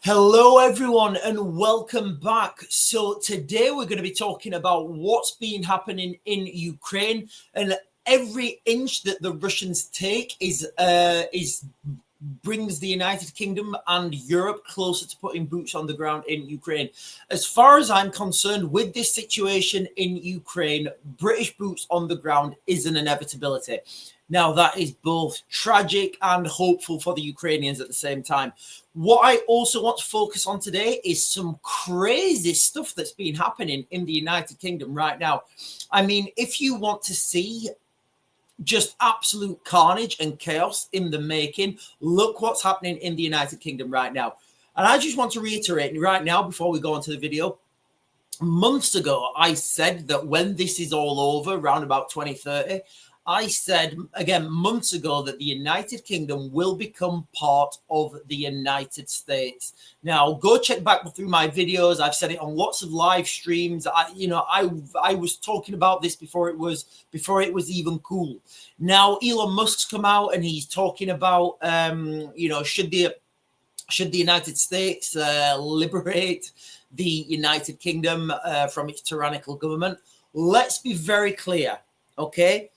Hello, everyone, and welcome back. So today we're going to be talking about what's been happening in Ukraine, and every inch that the Russians take brings the United Kingdom and Europe closer to putting boots on the ground in Ukraine. As far as I'm concerned, with this situation in Ukraine, British boots on the ground is an inevitability. Now, that is both tragic and hopeful for the Ukrainians at the same time. What I also want to focus on today is some crazy stuff that's been happening in the United Kingdom right now. I mean, if you want to see just absolute carnage and chaos in the making, look what's happening in the United Kingdom right now. And I just want to reiterate right now, before we go into the video, months ago, I said that when this is all over, around about 2030, I said, again, months ago, that the United Kingdom will become part of the United States. Now, go check back through my videos. I've said it on lots of live streams. I was talking about this before it was even cool. Now, Elon Musk's come out and he's talking about, should the United States liberate the United Kingdom from its tyrannical government? Let's be very clear, okay?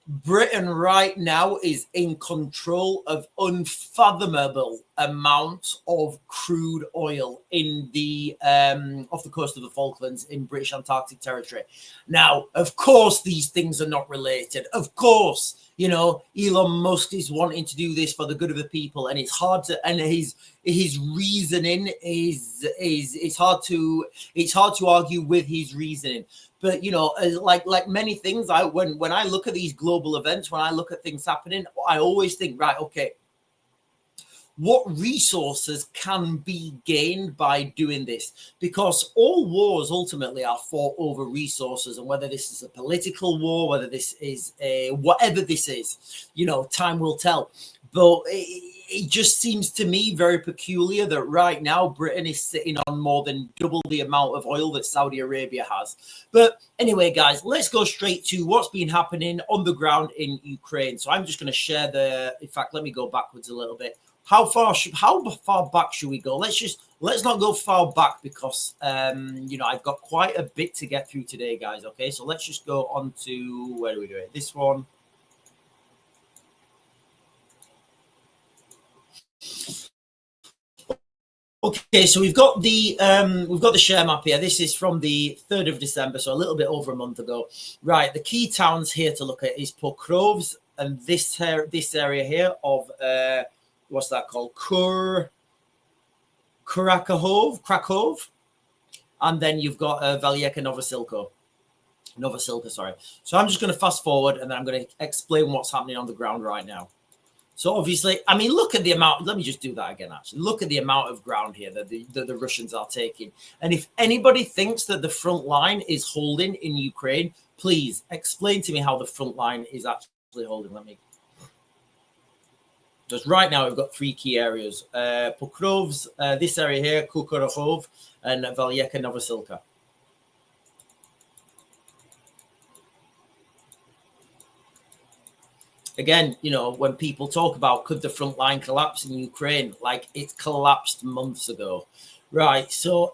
Britain right now is in control of unfathomable amounts of crude oil in the off the coast of the Falklands in British Antarctic territory. Now, of course, these things are not related. Of course, Elon Musk is wanting to do this for the good of the people, and it's hard to. And his reasoning is it's hard to argue with his reasoning. But like many things, when I look at these global events, when I look at things happening, I always think, right, okay, what resources can be gained by doing this? Because all wars ultimately are fought over resources, and whether this is a political war, whether this is whatever this is, time will tell. But it just seems to me very peculiar that right now Britain is sitting on more than double the amount of oil that Saudi Arabia has. But anyway, guys, let's go straight to what's been happening on the ground in Ukraine. So I'm just going to share in fact, let me go backwards a little bit. How far back should we go? Let's not go far back because I've got quite a bit to get through today, guys. Okay, so let's just go on to, where do we do it? This one. Okay, so we've got the share map here. This is from the 3rd of December, so a little bit over a month ago. Right, the key towns here to look at is Pokrovsk and this area here of what's that called? Krakow, and then you've got Valyeka Novosilka, sorry. So I'm just going to fast forward and then I'm going to explain what's happening on the ground right now. So obviously, I mean, look at the amount. Let me just do that again, actually. Look at the amount of ground here that the Russians are taking. And if anybody thinks that the front line is holding in Ukraine, please explain to me how the front line is actually holding. Because right now we've got 3 key areas. Pokrovsk, this area here, Kukurahov, and Valyeka Novosilka. Again, when people talk about could the front line collapse in Ukraine, like it collapsed months ago. Right. So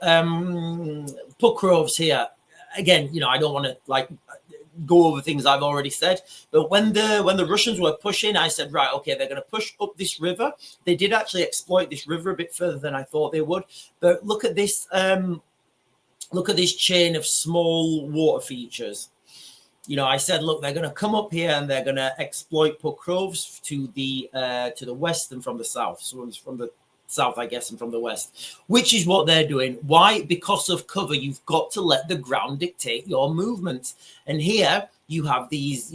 Pokrovsk here, again, I don't want to go over things I've already said, but when the Russians were pushing, I said, right, okay, they're going to push up this river. They did actually exploit this river a bit further than I thought they would. But look at this chain of small water features. I said, look, they're going to come up here and they're going to exploit Pokrovsk to the west and from the south. So it's from the south, I guess, and from the west, which is what they're doing. Why? Because of cover. You've got to let the ground dictate your movements. And here you have this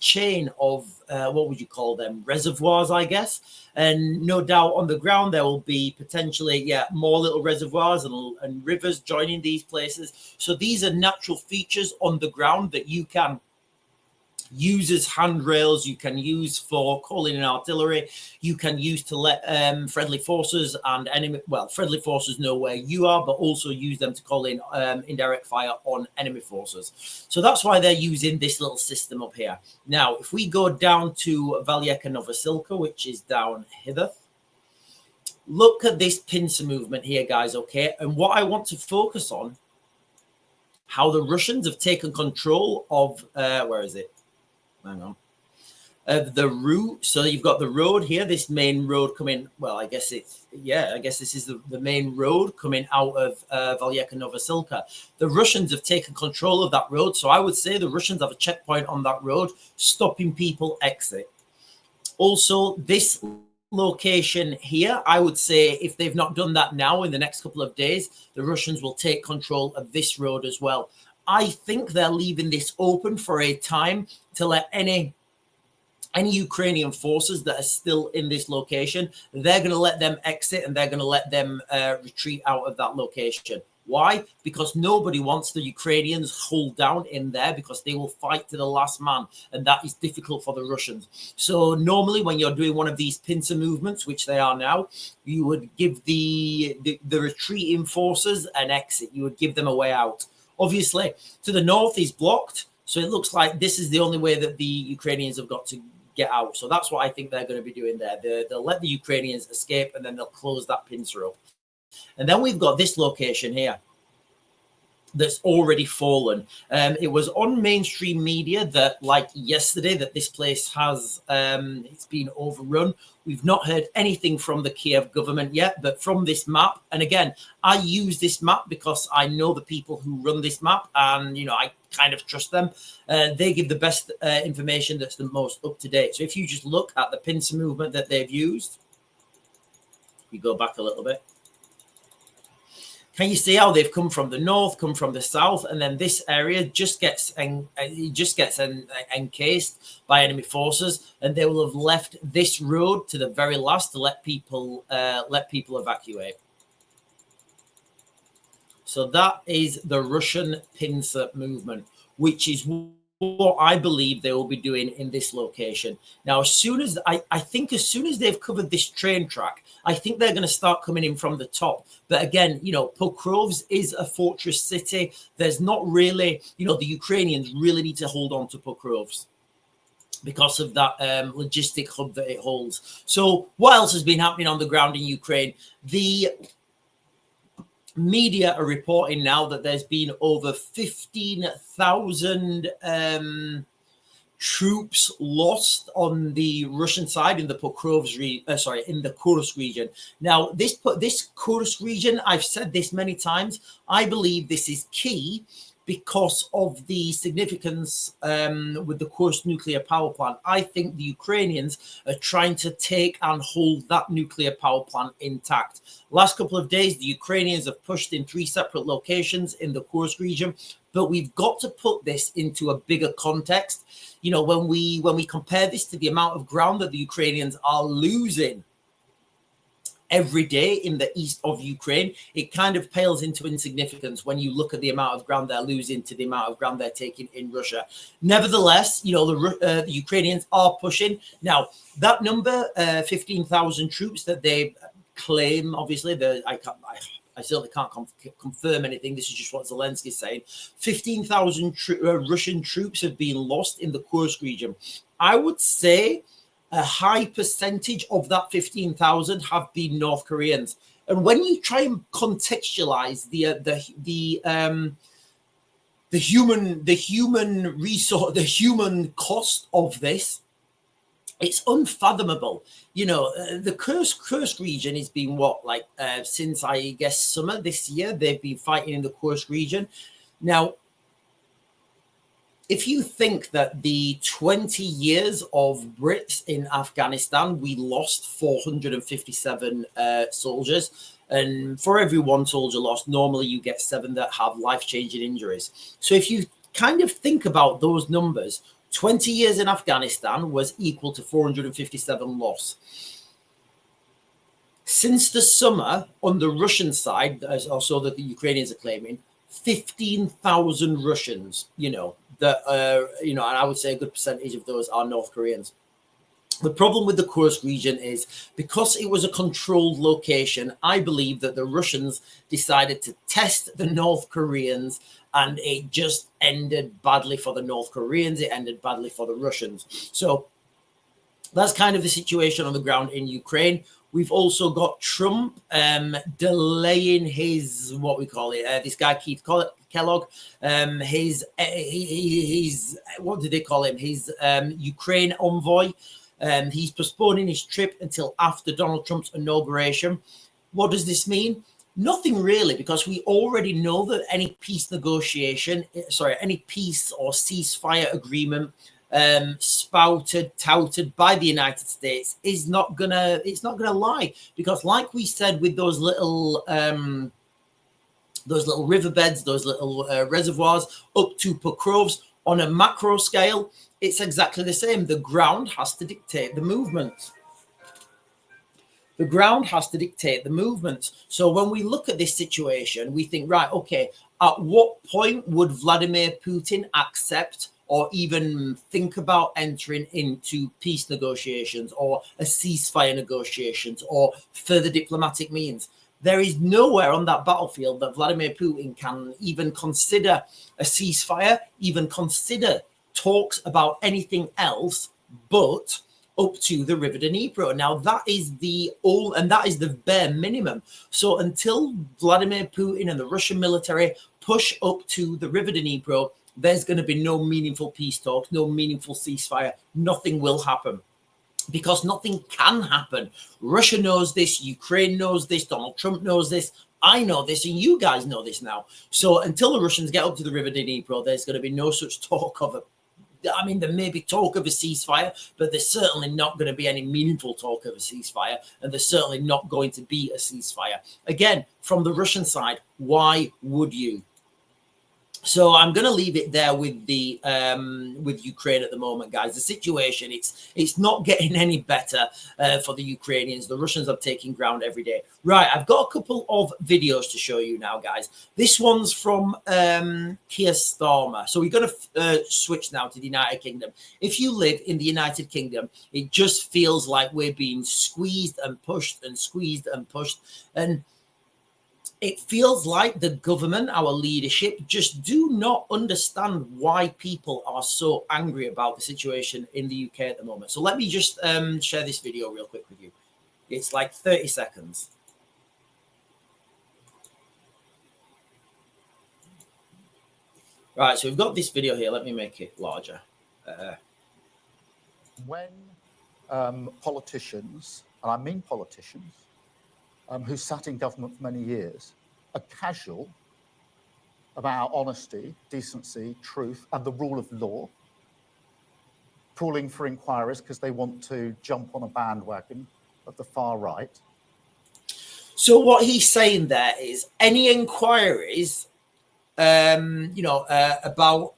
chain of what would you call them? Reservoirs, I guess. And no doubt on the ground there will be potentially more little reservoirs and rivers joining these places. So these are natural features on the ground that you can use as handrails, you can use for calling in artillery, you can use to let friendly forces and friendly forces know where you are, but also use them to call in indirect fire on enemy forces. So that's why they're using this little system up here. Now, if we go down to Valyeka Novosilka, which is down hither, look at this pincer movement here, guys, okay? And what I want to focus on, how the Russians have taken control of, where is it? Hang on. Of the route. So you've got the road here, this main road coming, well, I guess it's, yeah, I guess this is the main road coming out of Valyeka Novosilka. The Russians have taken control of that road. So I would say the Russians have a checkpoint on that road, stopping people exit. Also, this location here, I would say if they've not done that now in the next couple of days, the Russians will take control of this road as well. I think they're leaving this open for a time to let any Ukrainian forces that are still in this location, they're going to let them exit and they're going to let them retreat out of that location. Why? Because nobody wants the Ukrainians hold down in there, because they will fight to the last man, and that is difficult for the Russians. So normally when you're doing one of these pincer movements, which they are now, you would give the retreating forces an exit. You would give them a way out. Obviously, to the north is blocked, so it looks like this is the only way that the Ukrainians have got to get out. So that's what I think they're going to be doing there. They'll let the Ukrainians escape, and then they'll close that pincer up. And then we've got this location here that's already fallen. It was on mainstream media that, like yesterday, that this place has it's been overrun. We've not heard anything from the Kiev government yet, but from this map, and again, I use this map because I know the people who run this map, and I kind of trust them. They give the best information that's the most up to date. So if you just look at the pincer movement that they've used, we go back a little bit. Can you see how they've come from the north, come from the south, and then this area just gets encased by enemy forces, and they will have left this road to the very last to let people evacuate. So that is the Russian pincer movement, which is what I believe they will be doing in this location. Now, as soon as I think as soon as they've covered this train track, I think they're going to start coming in from the top. But again, Pokrovsk is a fortress city. There's not really, the Ukrainians really need to hold on to Pokrovsk because of that logistic hub that it holds. So what else has been happening on the ground in Ukraine? The media are reporting now that there's been over 15,000 troops lost on the Russian side in the in the Kursk region. Now, this Kursk region, I've said this many times, I believe this is key because of the significance with the Kursk nuclear power plant. I think the Ukrainians are trying to take and hold that nuclear power plant intact. Last couple of days, the Ukrainians have pushed in 3 separate locations in the Kursk region, but we've got to put this into a bigger context. When we compare this to the amount of ground that the Ukrainians are losing every day in the east of Ukraine, it kind of pales into insignificance when you look at the amount of ground they're losing to the amount of ground they're taking in Russia. Nevertheless, the Ukrainians are pushing. Now, that number, 15,000 troops that they claim, obviously, I certainly can't confirm anything. This is just what Zelensky's saying. 15,000 Russian troops have been lost in the Kursk region. I would say a high percentage of that 15,000 have been North Koreans. And when you try and contextualize the human resource, the human cost of this, it's unfathomable. The Kursk region has been since I guess summer this year, they've been fighting in the Kursk region. Now, if you think that the 20 years of Brits in Afghanistan, we lost 457 soldiers. And for every 1 soldier lost, normally you get 7 that have life-changing injuries. So if you kind of think about those numbers, 20 years in Afghanistan was equal to 457 loss. Since the summer, on the Russian side, as also that the Ukrainians are claiming, 15,000 Russians, that and I would say a good percentage of those are North Koreans. The problem with the Kursk region is because it was a controlled location, I believe that the Russians decided to test the North Koreans, and it just ended badly for the North Koreans. It ended badly for the Russians. So That's kind of the situation on the ground in Ukraine. We've also got Trump delaying his, what we call it, this guy Keith Kellogg, his what do they call him? His Ukraine envoy. He's postponing his trip until after Donald Trump's inauguration. What does this mean? Nothing really, because we already know that any peace negotiation, any peace or ceasefire agreement touted by the United States it's not gonna lie, because like we said with those little riverbeds, those little reservoirs up to Pokrovsk, on a macro scale, it's exactly the same. The ground has to dictate the movement. The ground has to dictate the movement. So when we look at this situation, we think, right, okay, at what point would Vladimir Putin accept or even think about entering into peace negotiations or a ceasefire negotiations or further diplomatic means? There is nowhere on that battlefield that Vladimir Putin can even consider a ceasefire, even consider talks about anything else but up to the River Dnipro. Now that is the bare minimum. So until Vladimir Putin and the Russian military push up to the River Dnipro, there's going to be no meaningful peace talks, no meaningful ceasefire. Nothing will happen, because nothing can happen. Russia knows this, Ukraine knows this, Donald Trump knows this, I know this, and you guys know this now. So until the Russians get up to the River Dnipro, there's going to be no such talk of there may be talk of a ceasefire, but there's certainly not going to be any meaningful talk of a ceasefire, and there's certainly not going to be a ceasefire. Again, from the Russian side, why would you? So I'm going to leave it there with the with Ukraine at the moment, guys. The situation, it's not getting any better for the Ukrainians. The Russians are taking ground every day. Right, I've got a couple of videos to show you now, guys. This one's from Keir Starmer. So we're going to switch now to the United Kingdom. If you live in the United Kingdom, it just feels like we're being squeezed and pushed and squeezed and pushed. And it feels like the government, our leadership, just do not understand why people are so angry about the situation in the UK at the moment. So let me just share this video real quick with you. It's like 30 seconds. Right, so we've got this video here. Let me make it larger. When politicians, and I mean politicians, who sat in government for many years, are casual about honesty, decency, truth, and the rule of law, calling for inquiries because they want to jump on a bandwagon of the far right. So what he's saying there is any inquiries, about,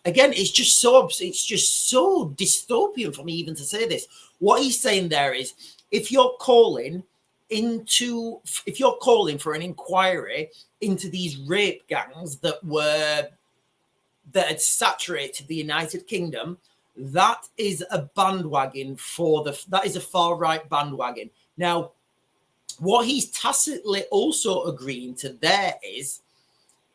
again, it's just so dystopian for me even to say this. What he's saying there is, if you're calling for an inquiry into these rape gangs that had saturated the United Kingdom, that is a bandwagon that is a far right bandwagon. Now, what he's tacitly also agreeing to there is,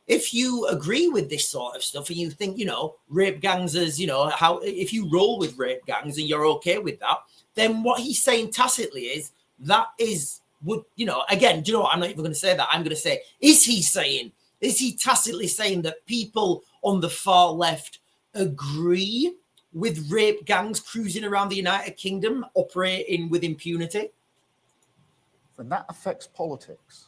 if you agree with this sort of stuff and you think, rape gangs is, if you roll with rape gangs and you're okay with that, then what he's saying tacitly is again, do you know what? I'm not even going to say that. I'm going to say, is he tacitly saying that people on the far left agree with rape gangs cruising around the United Kingdom, operating with impunity? And that affects politics,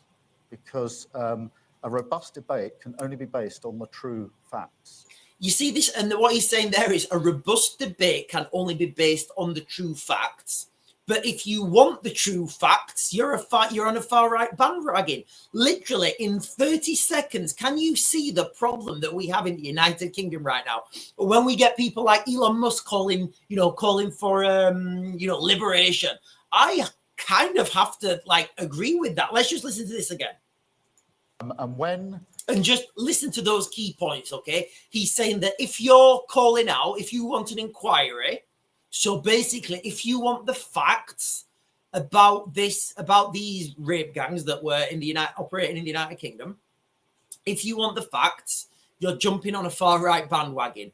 because a robust debate can only be based on the true facts. You see this, and what he's saying there is a robust debate can only be based on the true facts. But if you want the true facts, you're on a far right bandwagon. Literally in 30 seconds, can you see the problem that we have in the United Kingdom right now? When we get people like Elon Musk calling for liberation, I kind of have to agree with that. Let's just listen to this again. And just listen to those key points, okay? He's saying that if you're calling out, if you want an inquiry, so basically, if you want the facts about these rape gangs that were operating in the United Kingdom, if you want the facts, you're jumping on a far right bandwagon.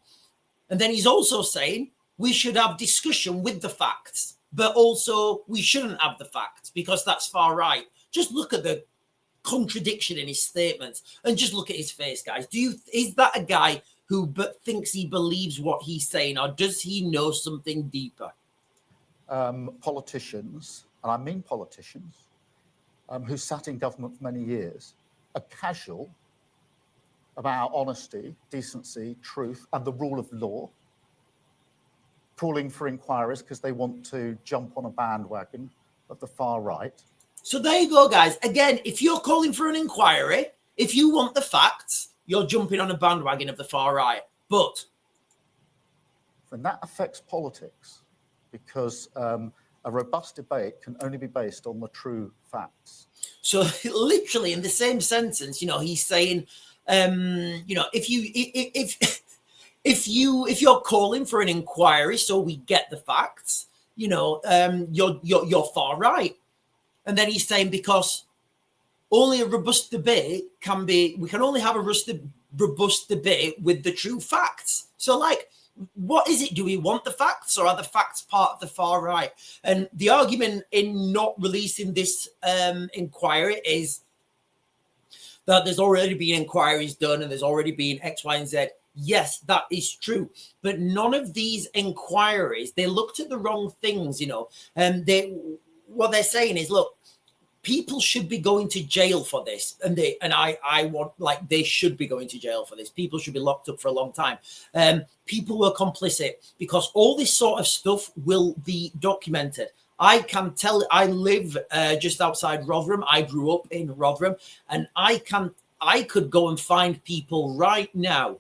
And then he's also saying, we should have discussion with the facts, but also we shouldn't have the facts because that's far right. Just look at the contradiction in his statements and just look at his face, guys. Is that a guy who thinks he believes what he's saying, or does he know something deeper? Politicians, and I mean politicians, who sat in government for many years, are casual about honesty, decency, truth, and the rule of law, calling for inquiries because they want to jump on a bandwagon of the far right. So there you go, guys. Again, if you're calling for an inquiry, if you want the facts, you're jumping on a bandwagon of the far right. But then that affects politics, because a robust debate can only be based on the true facts. So literally in the same sentence, he's saying, if you're calling for an inquiry so we get the facts, you're far right. And then he's saying because only a robust debate we can only have a robust debate with the true facts. So what is it? Do we want the facts, or are the facts part of the far right? And the argument in not releasing this inquiry is that there's already been inquiries done and there's already been X, Y, and Z. Yes, that is true. But none of these inquiries, they looked at the wrong things, and what they're saying is, look, people should be going to jail for this. I want, they should be going to jail for this. People should be locked up for a long time. People were complicit because all this sort of stuff will be documented. I can tell, I live just outside Rotherham. I grew up in Rotherham, and I could go and find people right now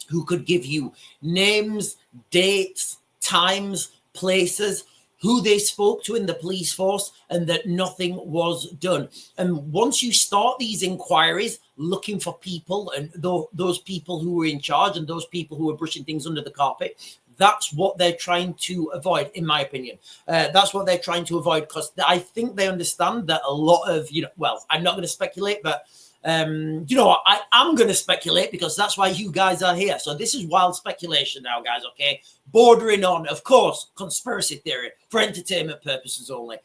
who could give you names, dates, times, places, who they spoke to in the police force, and that nothing was done. And once you start these inquiries looking for people, and those people who were in charge and those people who were brushing things under the carpet, that's what they're trying to avoid, in my opinion. That's what they're trying to avoid, because I think they understand that a lot of, well, I'm not going to speculate, but I'm going to speculate because that's why you guys are here. So this is wild speculation now, guys, okay? Bordering on, of course, conspiracy theory for entertainment purposes only.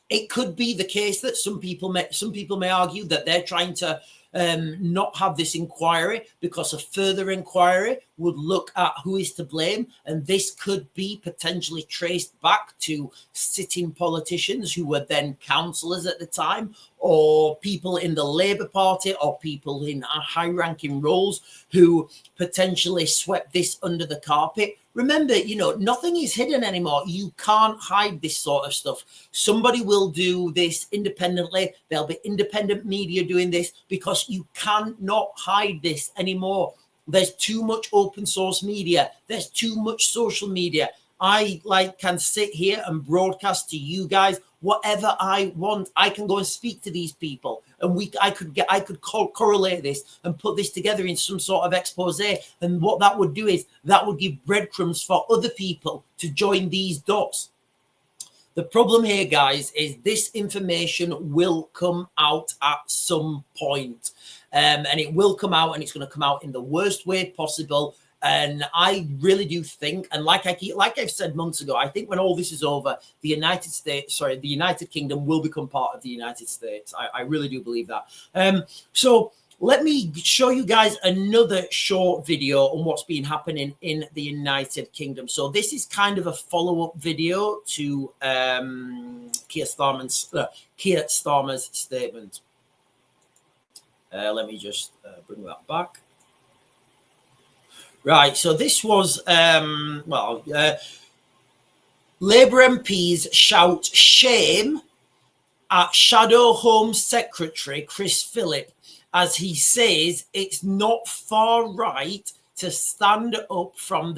It could be the case that some people may argue that they're trying to not have this inquiry because a further inquiry would look at who is to blame, and this could be potentially traced back to sitting politicians who were then councillors at the time, or people in the Labour Party, or people in high-ranking roles who potentially swept this under the carpet. Remember, nothing is hidden anymore. You can't hide this sort of stuff. Somebody will do this independently. There'll be independent media doing this because you cannot hide this anymore. There's too much open source media. There's too much social media. I can sit here and broadcast to you guys whatever I want. I can go and speak to these people, and I could correlate this and put this together in some sort of expose. And what that would do is that would give breadcrumbs for other people to join these dots. The problem here, guys, is this information will come out at some point. And it will come out, and it's going to come out in the worst way possible. And I really do think, and like I've said months ago, I think when all this is over, the United Kingdom will become part of the United States. I really do believe that. So let me show you guys another short video on what's been happening in the United Kingdom. So this is kind of a follow-up video to Keir Starmer's statement. Let me just bring that back. Right, so this was, Labour MPs shout shame at Shadow Home Secretary Chris Philip as he says it's not far right to stand up for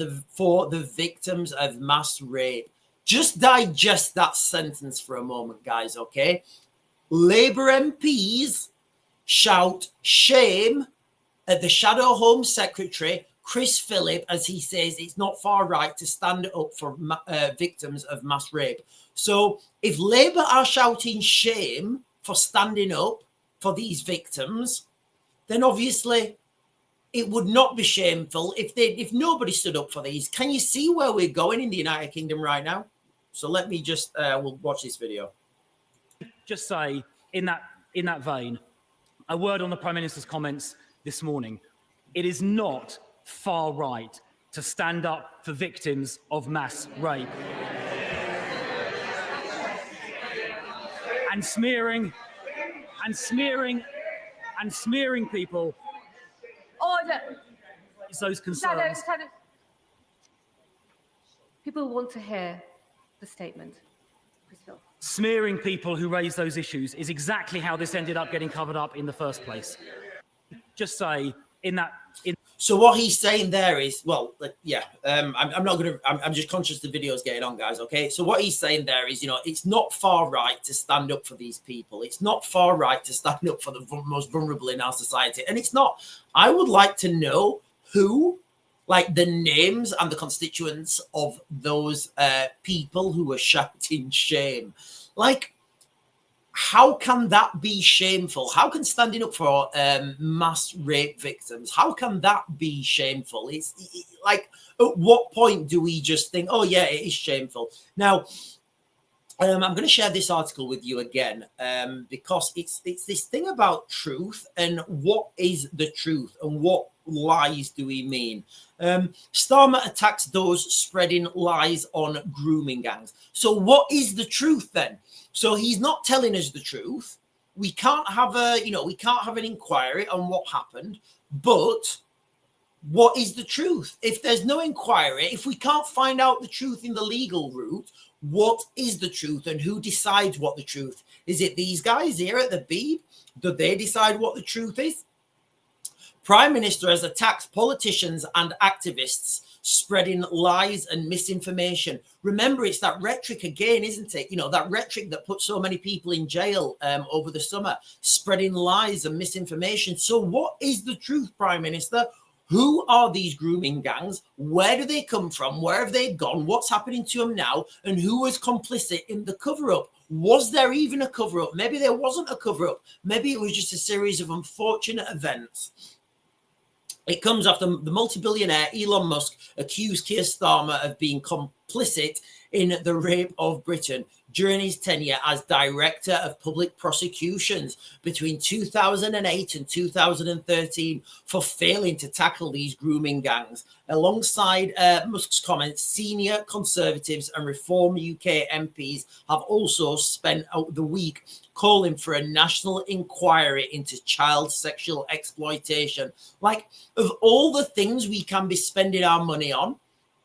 the victims of mass rape. Just digest that sentence for a moment, guys, okay? Labour MPs shout shame at the Shadow Home Secretary Chris Philip as he says it's not far right to stand up for victims of mass rape. So if Labour are shouting shame for standing up for these victims, then obviously it would not be shameful if nobody stood up for these. Can you see where we're going in the United Kingdom right now? So let me just we'll watch this video. Just say in that vein, a word on the Prime Minister's comments this morning. It is not far right to stand up for victims of mass rape. And smearing people. Order. It's those concerns. People want to hear the statement. Crystal. Smearing people who raise those issues is exactly how this ended up getting covered up in the first place. Just say So what he's saying there is, well, yeah, I'm not going to, I'm just conscious the video's getting on, guys, okay? So what he's saying there is, it's not far right to stand up for these people. It's not far right to stand up for the most vulnerable in our society. And it's not. I would like to know who, like the names and the constituents of those people who were shouting shame. Like, how can that be shameful? How can standing up for mass rape victims, how can that be shameful? It's like, at what point do we just think, oh yeah, it is shameful? Now, I'm going to share this article with you again because it's this thing about truth and what is the truth and what lies do we mean? Starmer attacks those spreading lies on grooming gangs. So what is the truth then? So he's not telling us the truth. We can't have we can't have an inquiry on what happened, but what is the truth? If there's no inquiry, if we can't find out the truth in the legal route, what is the truth and who decides what the truth? Is it these guys here at the Beeb? Do they decide what the truth is? Prime Minister has attacked politicians and activists spreading lies and misinformation. Remember, it's that rhetoric again, isn't it? That rhetoric that put so many people in jail over the summer, spreading lies and misinformation. So what is the truth, Prime Minister? Who are these grooming gangs? Where do they come from? Where have they gone? What's happening to them now? And who was complicit in the cover-up? Was there even a cover-up? Maybe there wasn't a cover-up. Maybe it was just a series of unfortunate events. It comes after the multi-billionaire Elon Musk accused Keir Starmer of being complicit in the rape of Britain during his tenure as Director of Public Prosecutions between 2008 and 2013 for failing to tackle these grooming gangs. Alongside Musk's comments, senior Conservatives and Reform UK MPs have also spent the week calling for a national inquiry into child sexual exploitation. Like, of all the things we can be spending our money on,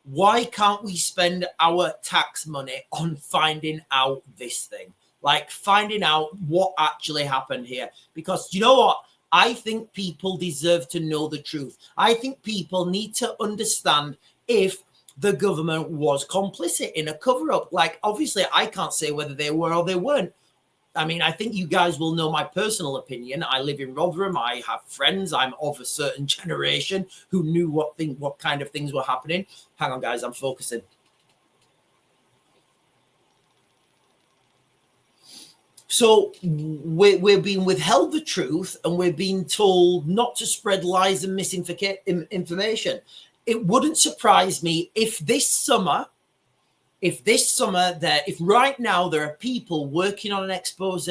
why can't we spend our tax money on finding out this thing? Like, finding out what actually happened here? Because you know what? I think people deserve to know the truth. I think people need to understand if the government was complicit in a cover-up. Like, obviously, I can't say whether they were or they weren't. I mean, I think you guys will know my personal opinion. I live in Rotherham. I have friends. I'm of a certain generation who knew what kind of things were happening. Hang on, guys. I'm focusing. So we're being withheld the truth and we're being told not to spread lies and misinformation. It wouldn't surprise me if this summer, if right now there are people working on an expose,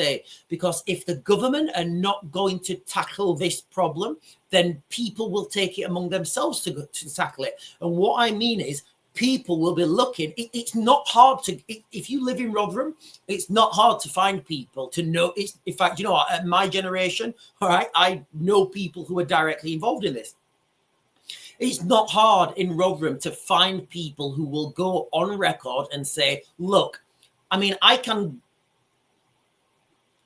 because if the government are not going to tackle this problem, then people will take it among themselves to tackle it. And what I mean is people will be looking. It's not hard to, if you live in Rotherham, it's not hard to find people to know. In fact, you know what, at my generation, all right, I know people who are directly involved in this. It's not hard in Rotherham to find people who will go on record and say, look, I mean, I can,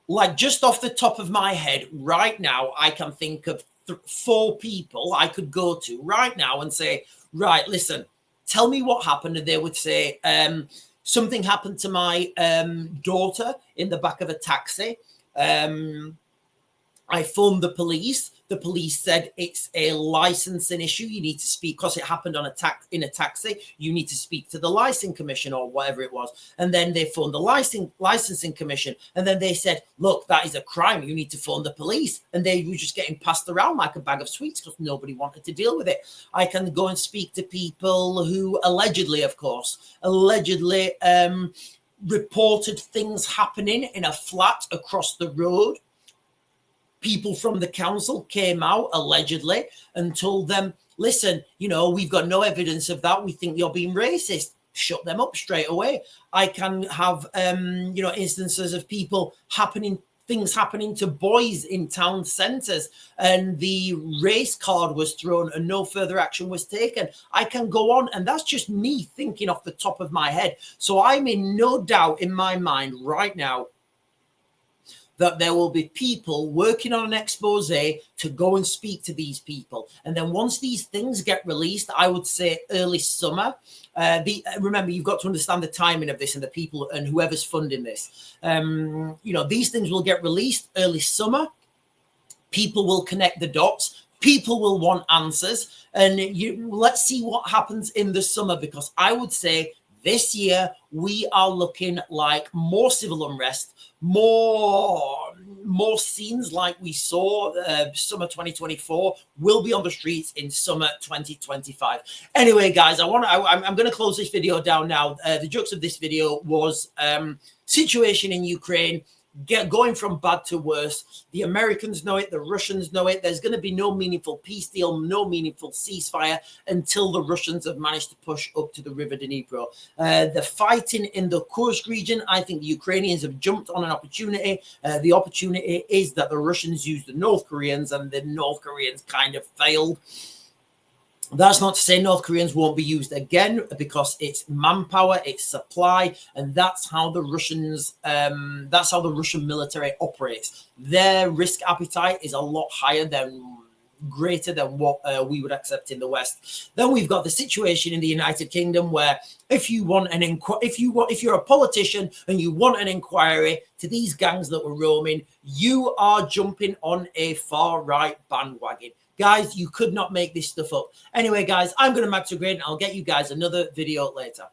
like, just off the top of my head right now, I can think of 4 people I could go to right now and say, right, listen, tell me what happened. And they would say, something happened to my daughter in the back of a taxi. I phoned the police. The police said it's a licensing issue. You need to speak because it happened on in a taxi. You need to speak to the licensing commission or whatever it was. And then they phoned the licensing commission. And then they said, look, that is a crime. You need to phone the police. And they were just getting passed around like a bag of sweets because nobody wanted to deal with it. I can go and speak to people who allegedly, of course, reported things happening in a flat across the road. People from the council came out allegedly and told them, listen, you know, we've got no evidence of that. We think you're being racist. Shut them up straight away. I can have, you know, instances of things happening to boys in town centres, and the race card was thrown and no further action was taken. I can go on, and that's just me thinking off the top of my head. So I'm in no doubt in my mind right now that there will be people working on an expose to go and speak to these people. And then once these things get released, I would say early summer. Remember, you've got to understand the timing of this and the people and whoever's funding this. You know, these things will get released early summer. People will connect the dots. People will want answers. And let's see what happens in the summer, because I would say this year we are looking like more civil unrest, more scenes like we saw summer 2024 will be on the streets in summer 2025. Anyway, guys, I'm going to close this video down now. The jokes of this video was situation in Ukraine going from bad to worse. The Americans know it. The Russians know it. There's going to be no meaningful peace deal, no meaningful ceasefire until the Russians have managed to push up to the River Dnipro. The fighting in the Kursk region, I think the Ukrainians have jumped on an opportunity. The opportunity is that the Russians used the North Koreans, and the North Koreans kind of failed. That's not to say North Koreans won't be used again, because it's manpower, it's supply, and that's how the Russians, that's how the Russian military operates. Their risk appetite is a lot higher greater than what we would accept in the West. Then we've got the situation in the United Kingdom where if you're a politician and you want an inquiry to these gangs that were roaming, you are jumping on a far right bandwagon. Guys, you could not make this stuff up. Anyway, guys, I'm going to Max Grade, and I'll get you guys another video later.